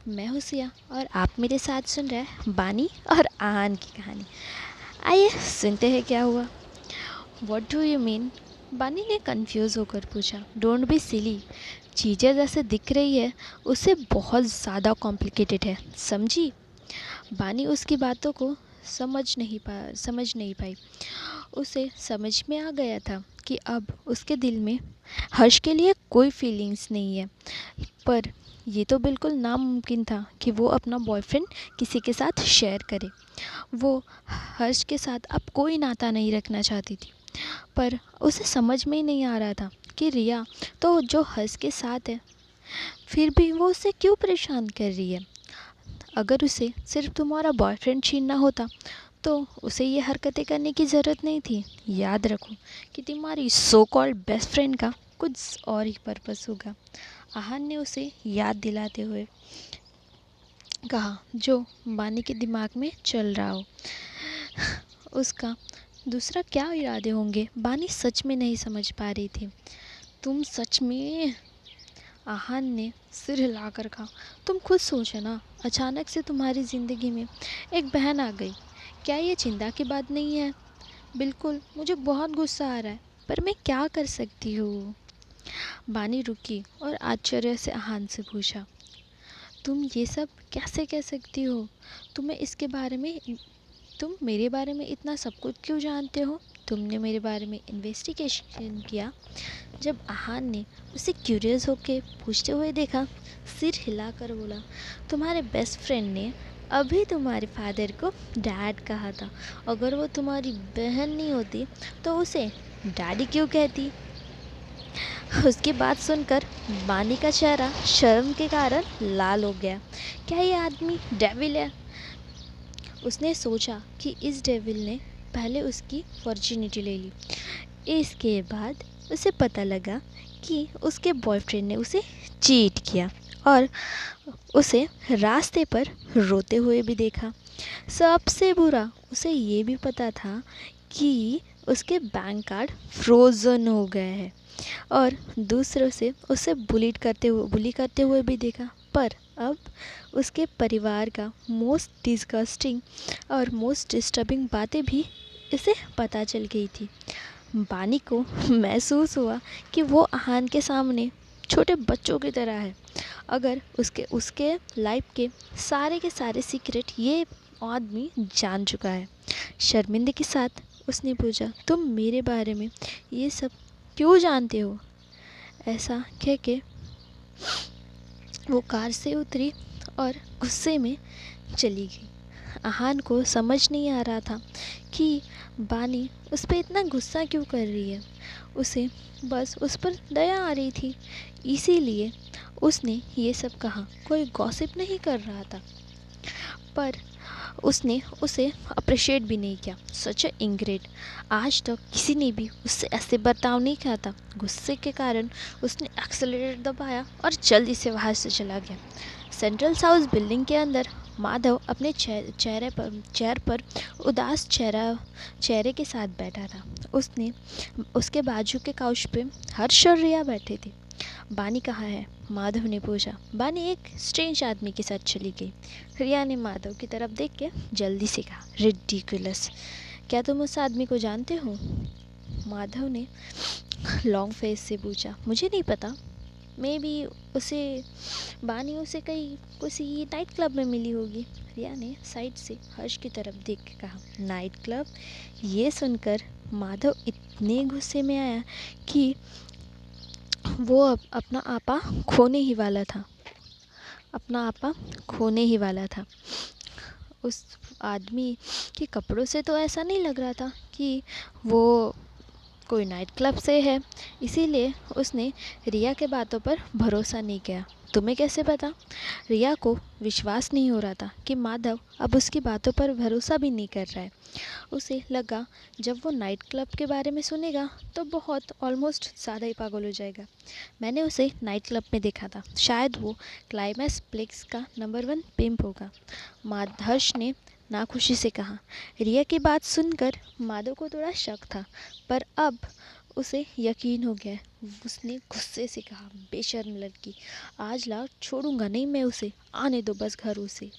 मैं हूँ सिया और आप मेरे साथ सुन रहे हैं बानी और आहान की कहानी। आइए सुनते हैं क्या हुआ। What do you mean? बानी ने कंफ्यूज होकर पूछा। Don't be silly. चीज़ें जैसे दिख रही है उससे बहुत ज़्यादा कॉम्प्लिकेटेड है, समझी? बानी उसकी बातों को समझ नहीं पाई। उसे समझ में आ गया था कि अब उसके दिल में हर्ष के लिए कोई फीलिंग्स नहीं है, पर ये तो बिल्कुल नामुमकिन था कि वो अपना बॉयफ्रेंड किसी के साथ शेयर करे। वो हर्ष के साथ अब कोई नाता नहीं रखना चाहती थी, पर उसे समझ में ही नहीं आ रहा था कि रिया तो जो हर्ष के साथ है, फिर भी वो उसे क्यों परेशान कर रही है। अगर उसे सिर्फ तुम्हारा बॉयफ्रेंड छीनना होता तो उसे ये हरकतें करने की ज़रूरत नहीं थी। याद रखो कि तुम्हारी सो कॉल्ड बेस्ट फ्रेंड का कुछ और ही पर्पस होगा। आहान ने उसे याद दिलाते हुए कहा जो बानी के दिमाग में चल रहा हो। उसका दूसरा क्या इरादे होंगे, बानी सच में नहीं समझ पा रही थी। तुम सच में? आहान ने सिर हिलाकर कहा। तुम खुद सोचो ना, अचानक से तुम्हारी ज़िंदगी में एक बहन आ गई। क्या ये चिंता की बात नहीं है? बिल्कुल, मुझे बहुत गुस्सा आ रहा है, पर मैं क्या कर सकती हूँ? बानी रुकी और आश्चर्य से आहान से पूछा, तुम ये सब कैसे कह सकती हो? तुम्हें इसके बारे में तुम मेरे बारे में इतना सब कुछ क्यों जानते हो? तुमने मेरे बारे में इन्वेस्टिगेशन किया? जब आहान ने उसे क्यूरियस होकर पूछते हुए देखा, सिर हिलाकर बोला, तुम्हारे बेस्ट फ्रेंड ने अभी तुम्हारे फादर को डैड कहा था। अगर वो तुम्हारी बहन नहीं होती तो उसे डैडी क्यों कहती? उसकी बात सुनकर बानी का चेहरा शर्म के कारण लाल हो गया। क्या ये आदमी डेविल है? उसने सोचा कि इस डेविल ने पहले उसकी वर्जिनिटी ले ली। इसके बाद उसे पता लगा कि उसके बॉयफ्रेंड ने उसे चीट किया और उसे रास्ते पर रोते हुए भी देखा। सबसे बुरा उसे ये भी पता था कि उसके बैंक कार्ड फ्रोज़न हो गए हैं और दूसरों से उसे बुली करते हुए भी देखा। पर अब उसके परिवार का मोस्ट डिस्गस्टिंग और मोस्ट डिस्टर्बिंग बातें भी इसे पता चल गई थी। बानी को महसूस हुआ कि वो आहान के सामने छोटे बच्चों की तरह है। अगर उसके लाइफ के सारे सीक्रेट ये आदमी जान चुका है। शर्मिंदगी के साथ उसने पूछा, तुम मेरे बारे में ये सब क्यों जानते हो? ऐसा कह के वो कार से उतरी और गुस्से में चली गई। आहान को समझ नहीं आ रहा था कि बानी उस पर इतना गुस्सा क्यों कर रही है। उसे बस उस पर दया आ रही थी, इसीलिए उसने ये सब कहा। कोई गॉसिप नहीं कर रहा था, पर उसने उसे अप्रिशिएट भी नहीं किया। सच ए इंग्रेट। आज तक किसी ने भी उससे ऐसे बर्ताव नहीं किया था। गुस्से के कारण उसने एक्सेलरेटर दबाया और जल्दी से वहाँ से चला गया। सेंट्रल साउथ बिल्डिंग के अंदर माधव अपने चेयर पर उदास चेहरे के साथ बैठा था। उसके बाजू के काउच पे हर्ष और रिया बैठे थे। बानी कहाँ है? माधव ने पूछा। बानी एक स्ट्रेंज आदमी के साथ चली गई। रिया ने माधव की तरफ देख के जल्दी से कहा, रिडिकुलस। क्या तुम उस आदमी को जानते हो? माधव ने लॉन्ग फेस से पूछा। मुझे नहीं पता। मे बी बानी उसे कहीं किसी नाइट क्लब में मिली होगी। रिया ने साइड से हर्ष की तरफ देख के कहा, नाइट क्लब? ये सुनकर माधव इतने गुस्से में आया कि वो अब अपना आपा खोने ही वाला था। उस आदमी के कपड़ों से तो ऐसा नहीं लग रहा था कि वो कोई नाइट क्लब से है, इसीलिए उसने रिया के बातों पर भरोसा नहीं किया। तुम्हें कैसे पता? रिया को विश्वास नहीं हो रहा था कि माधव अब उसकी बातों पर भरोसा भी नहीं कर रहा है। उसे लगा जब वो नाइट क्लब के बारे में सुनेगा तो बहुत ऑलमोस्ट ज़्यादा ही पागल हो जाएगा। मैंने उसे नाइट क्लब में देखा था, शायद वो क्लाइमैक्स प्लेक्स का नंबर 1 पिम्प होगा। हर्ष ने नाखुशी से कहा। रिया की बात सुनकर माधव को थोड़ा शक था, पर अब उसे यकीन हो गया। उसने गुस्से से कहा, बेशर्म लड़की, आज ला छोड़ूंगा नहीं मैं उसे, आने दो बस घर उसे।